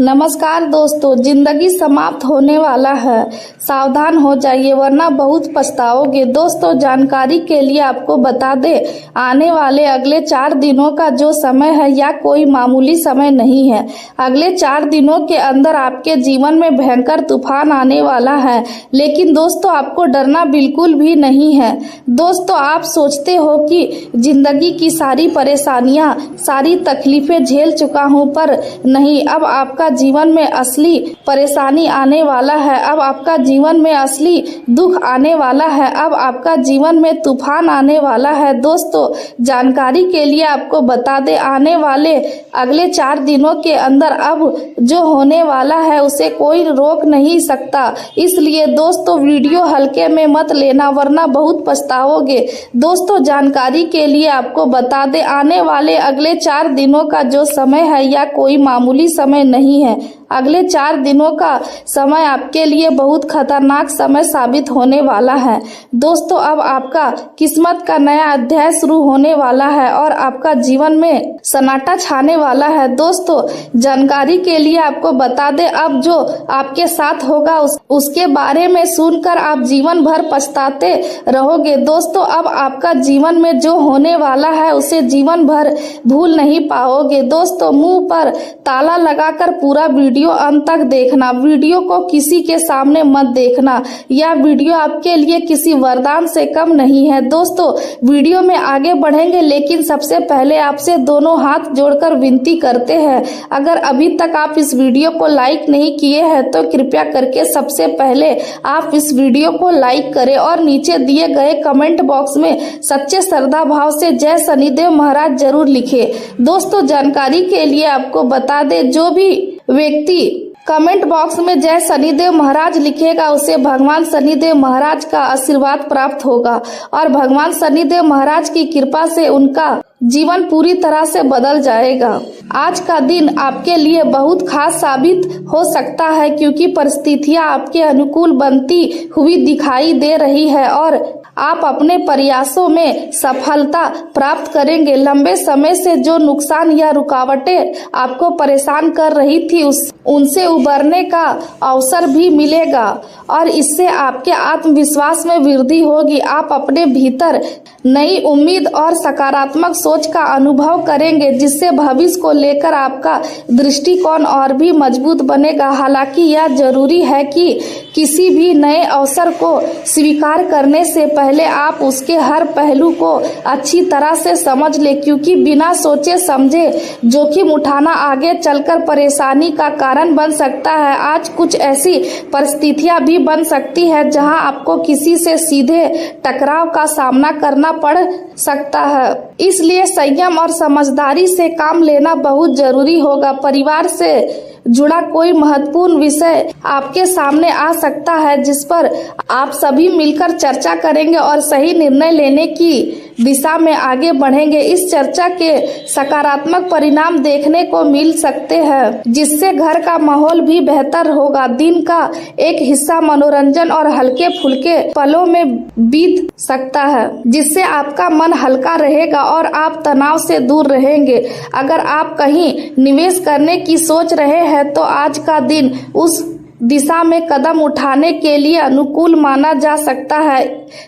नमस्कार दोस्तों, जिंदगी समाप्त होने वाला है। सावधान हो जाइए वरना बहुत पछताओगे। दोस्तों, जानकारी के लिए आपको बता दें, आने वाले अगले 4 दिनों का जो समय है यह कोई मामूली समय नहीं है। अगले 4 दिनों के अंदर आपके जीवन में भयंकर तूफान आने वाला है। लेकिन दोस्तों, आपको डरना बिल्कुल भी नहीं है। दोस्तों, आप सोचते हो कि जिंदगी की सारी परेशानियां, सारी तकलीफें झेल चुका हूं, पर नहीं, अब आपका जीवन में असली परेशानी आने वाला है। अब आपका जीवन में असली दुख आने वाला है। अब आपका जीवन में तूफान आने वाला है। दोस्तों, जानकारी के लिए आपको बता दें, आने वाले अगले 4 दिनों के अंदर अब जो होने वाला है उसे कोई रोक नहीं सकता। इसलिए दोस्तों, वीडियो हल्के में मत लेना वरना बहुत पछताओगे। दोस्तों, जानकारी के लिए आपको बता दें, आने वाले अगले 4 दिनों का जो समय है यह कोई मामूली समय नहीं है। अगले 4 दिनों का समय आपके लिए बहुत खतरनाक समय साबित होने वाला है। दोस्तों, अब आपका किस्मत का नया अध्याय शुरू होने वाला है और आपका जीवन में सन्नाटा छाने वाला है। दोस्तों, जानकारी के लिए आपको बता दें, अब जो आपके साथ होगा उसके बारे में सुनकर आप जीवन भर पछताते रहोगे। दोस्तों, अब आपका जीवन में जो होने वाला है उसे जीवन भर भूल नहीं पाओगे। दोस्तों, मुंह पर ताला लगाकर पूरा वीडियो अंत तक देखना। वीडियो को किसी के सामने मत देखना। यह वीडियो आपके लिए किसी वरदान से कम नहीं है। दोस्तों, वीडियो में आगे बढ़ेंगे, लेकिन सबसे पहले आपसे दोनों हाथ जोड़कर विनती करते हैं, अगर अभी तक आप इस वीडियो को लाइक नहीं किए हैं तो कृपया करके सबसे पहले आप इस वीडियो को लाइक करें और नीचे दिए गए कमेंट बॉक्स में सच्चे श्रद्धा भाव से जय शनिदेव महाराज जरूर लिखे। दोस्तों, जानकारी के लिए आपको बता दें, जो भी व्यक्ति कमेंट बॉक्स में जय शनिदेव महाराज लिखेगा उसे भगवान शनिदेव महाराज का आशीर्वाद प्राप्त होगा और भगवान शनिदेव महाराज की कृपा से उनका जीवन पूरी तरह से बदल जाएगा। आज का दिन आपके लिए बहुत खास साबित हो सकता है क्योंकि परिस्थितियां आपके अनुकूल बनती हुई दिखाई दे रही है और आप अपने प्रयासों में सफलता प्राप्त करेंगे। लंबे समय से जो नुकसान या रुकावटें आपको परेशान कर रही थी उनसे उबरने का अवसर भी मिलेगा और इससे आपके आत्मविश्वास में वृद्धि होगी। आप अपने भीतर नई उम्मीद और सकारात्मक सोच का अनुभव करेंगे जिससे भविष्य को लेकर आपका दृष्टिकोण और भी मजबूत बनेगा। हालांकि यह जरूरी है कि किसी भी नए अवसर को स्वीकार करने से पहले आप उसके हर पहलू को अच्छी तरह से समझ ले, क्योंकि बिना सोचे समझे जोखिम उठाना आगे चलकर परेशानी का कारण बन सकता है। आज कुछ ऐसी परिस्थितियां भी बन सकती है जहां आपको किसी से सीधे टकराव का सामना करना पड़ सकता है। इसलिए संयम और समझदारी से काम लेना बहुत जरूरी होगा। परिवार से जुड़ा कोई महत्वपूर्ण विषय आपके सामने आ सकता है जिस पर आप सभी मिलकर चर्चा करेंगे और सही निर्णय लेने की दिशा में आगे बढ़ेंगे। इस चर्चा के सकारात्मक परिणाम देखने को मिल सकते हैं जिससे घर का माहौल भी बेहतर होगा। दिन का एक हिस्सा मनोरंजन और हल्के फुल्के पलों में बीत सकता है जिससे आपका मन हल्का रहेगा और आप तनाव से दूर रहेंगे। अगर आप कहीं निवेश करने की सोच रहे हैं तो आज का दिन उस दिशा में कदम उठाने के लिए अनुकूल माना जा सकता है,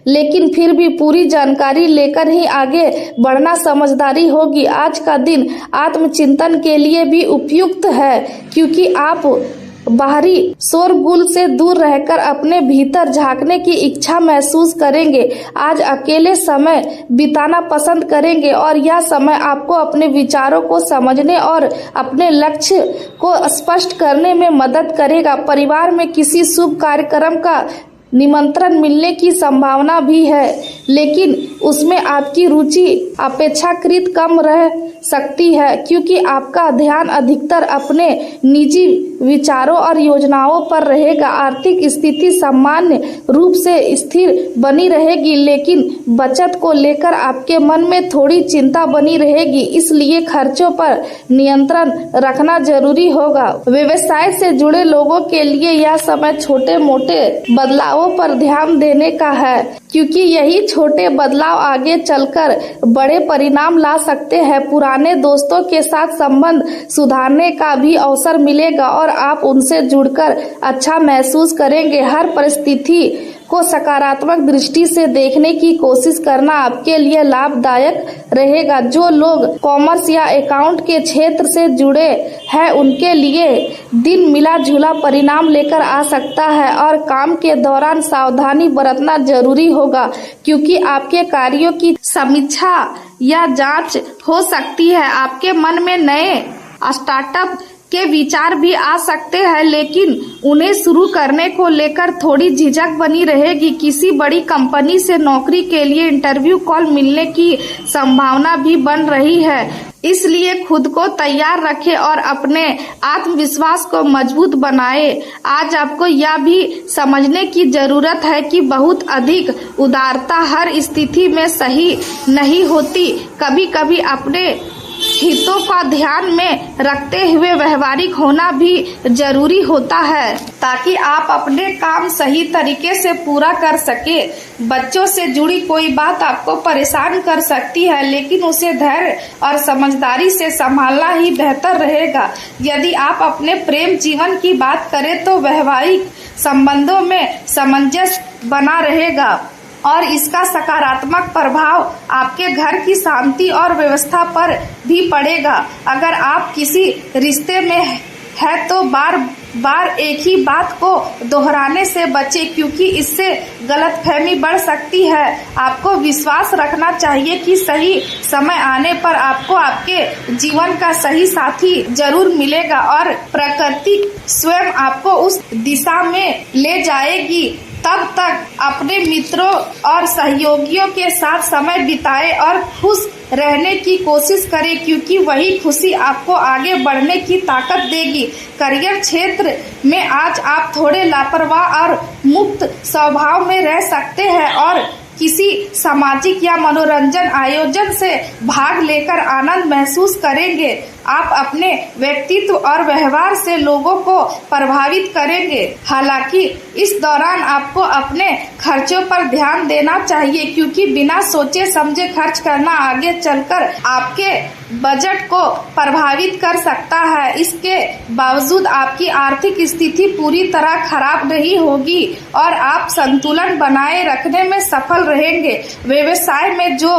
लेकिन फिर भी पूरी जानकारी लेकर ही आगे बढ़ना समझदारी होगी। आज का दिन आत्मचिंतन के लिए भी उपयुक्त है क्योंकि आप बाहरी शोरगुल से दूर रहकर अपने भीतर झांकने की इच्छा महसूस करेंगे। आज अकेले समय बिताना पसंद करेंगे और यह समय आपको अपने विचारों को समझने और अपने लक्ष्य को स्पष्ट करने में मदद करेगा। परिवार में किसी शुभ कार्यक्रम का निमंत्रण मिलने की संभावना भी है, लेकिन उसमें आपकी रुचि अपेक्षाकृत कम रह सकती है क्योंकि आपका ध्यान अधिकतर अपने निजी विचारों और योजनाओं पर रहेगा। आर्थिक स्थिति सामान्य रूप से स्थिर बनी रहेगी, लेकिन बचत को लेकर आपके मन में थोड़ी चिंता बनी रहेगी, इसलिए खर्चों पर नियंत्रण रखना जरूरी होगा। व्यवसाय से जुड़े लोगों के लिए यह समय छोटे मोटे बदलावों पर ध्यान देने का है क्योंकि यही छोटे बदलाव आगे चलकर बड़े परिणाम ला सकते हैं। पुराने दोस्तों के साथ संबंध सुधारने का भी अवसर मिलेगा और आप उनसे जुड़कर अच्छा महसूस करेंगे। हर परिस्थिति को सकारात्मक दृष्टि से देखने की कोशिश करना आपके लिए लाभदायक रहेगा। जो लोग कॉमर्स या अकाउंट के क्षेत्र से जुड़े हैं उनके लिए दिन मिला जुला परिणाम लेकर आ सकता है और काम के दौरान सावधानी बरतना जरूरी होगा, क्योंकि आपके कार्यों की समीक्षा या जांच हो सकती है। आपके मन में नए स्टार्टअप के विचार भी आ सकते हैं, लेकिन उन्हें शुरू करने को लेकर थोड़ी झिझक बनी रहेगी। किसी बड़ी कंपनी से नौकरी के लिए इंटरव्यू कॉल मिलने की संभावना भी बन रही है, इसलिए खुद को तैयार रखें और अपने आत्मविश्वास को मजबूत बनाएं। आज आपको यह भी समझने की जरूरत है कि बहुत अधिक उदारता हर स्थिति में सही नहीं होती। कभी कभी अपने हितों का ध्यान में रखते हुए व्यवहारिक होना भी जरूरी होता है, ताकि आप अपने काम सही तरीके से पूरा कर सके। बच्चों से जुड़ी कोई बात आपको परेशान कर सकती है, लेकिन उसे धैर्य और समझदारी से संभालना ही बेहतर रहेगा। यदि आप अपने प्रेम जीवन की बात करें तो वैवाहिक संबंधों में सामंजस्य बना रहेगा और इसका सकारात्मक प्रभाव आपके घर की शांति और व्यवस्था पर भी पड़ेगा। अगर आप किसी रिश्ते में हैं तो बार बार एक ही बात को दोहराने से बचें, क्योंकि इससे गलतफहमी बढ़ सकती है। आपको विश्वास रखना चाहिए कि सही समय आने पर आपको आपके जीवन का सही साथी जरूर मिलेगा और प्रकृति स्वयं आपको उस दिशा में ले जाएगी। तब तक अपने मित्रों और सहयोगियों के साथ समय बिताएं और खुश रहने की कोशिश करें, क्योंकि वही खुशी आपको आगे बढ़ने की ताकत देगी। करियर क्षेत्र में आज आप थोड़े लापरवाह और मुक्त स्वभाव में रह सकते हैं और किसी सामाजिक या मनोरंजन आयोजन से भाग लेकर आनंद महसूस करेंगे। आप अपने व्यक्तित्व और व्यवहार से लोगों को प्रभावित करेंगे। हालांकि इस दौरान आपको अपने खर्चों पर ध्यान देना चाहिए, क्योंकि बिना सोचे समझे खर्च करना आगे चलकर आपके बजट को प्रभावित कर सकता है। इसके बावजूद आपकी आर्थिक स्थिति पूरी तरह खराब नहीं होगी और आप संतुलन बनाए रखने में सफल रहेंगे। व्यवसाय में जो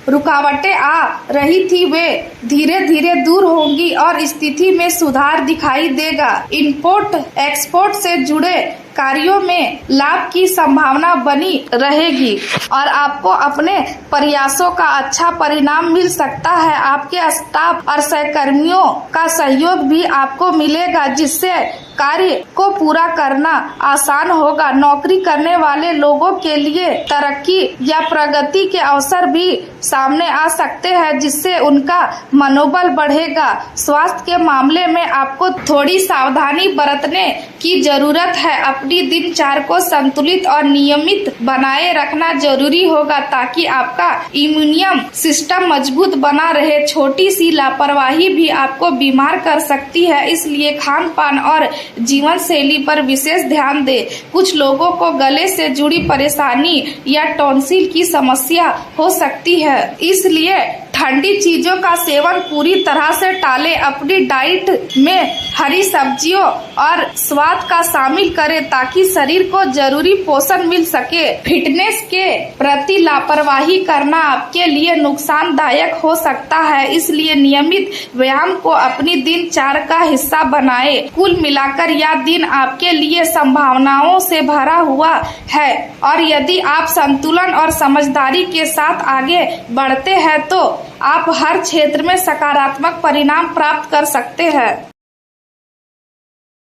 रुकावटें आ रही थी वे धीरे धीरे दूर होंगी और स्थिति में सुधार दिखाई देगा। इंपोर्ट एक्सपोर्ट से जुड़े कार्यों में लाभ की संभावना बनी रहेगी और आपको अपने प्रयासों का अच्छा परिणाम मिल सकता है। आपके स्टाफ और सहकर्मियों का सहयोग भी आपको मिलेगा, जिससे कार्य को पूरा करना आसान होगा। नौकरी करने वाले लोगों के लिए तरक्की या प्रगति के अवसर भी सामने आ सकते हैं, जिससे उनका मनोबल बढ़ेगा। स्वास्थ्य के मामले में आपको थोड़ी सावधानी बरतने की जरूरत है। अपनी दिनचर्या को संतुलित और नियमित बनाए रखना जरूरी होगा, ताकि आपका इम्यून सिस्टम मजबूत बना रहे। छोटी सी लापरवाही भी आपको बीमार कर सकती है, इसलिए खान पान और जीवन शैली पर विशेष ध्यान दें। कुछ लोगों को गले से जुड़ी परेशानी या टॉन्सिल की समस्या हो सकती है, इसलिए ठंडी चीजों का सेवन पूरी तरह से टालें। अपनी डाइट में हरी सब्जियों और स्वाद का शामिल करें, ताकि शरीर को जरूरी पोषण मिल सके। फिटनेस के प्रति लापरवाही करना आपके लिए नुकसानदायक हो सकता है, इसलिए नियमित व्यायाम को अपनी दिनचर्या का हिस्सा बनाएं। कुल मिलाकर यह दिन आपके लिए संभावनाओं से भरा हुआ है और यदि आप संतुलन और समझदारी के साथ आगे बढ़ते हैं तो आप हर क्षेत्र में सकारात्मक परिणाम प्राप्त कर सकते हैं।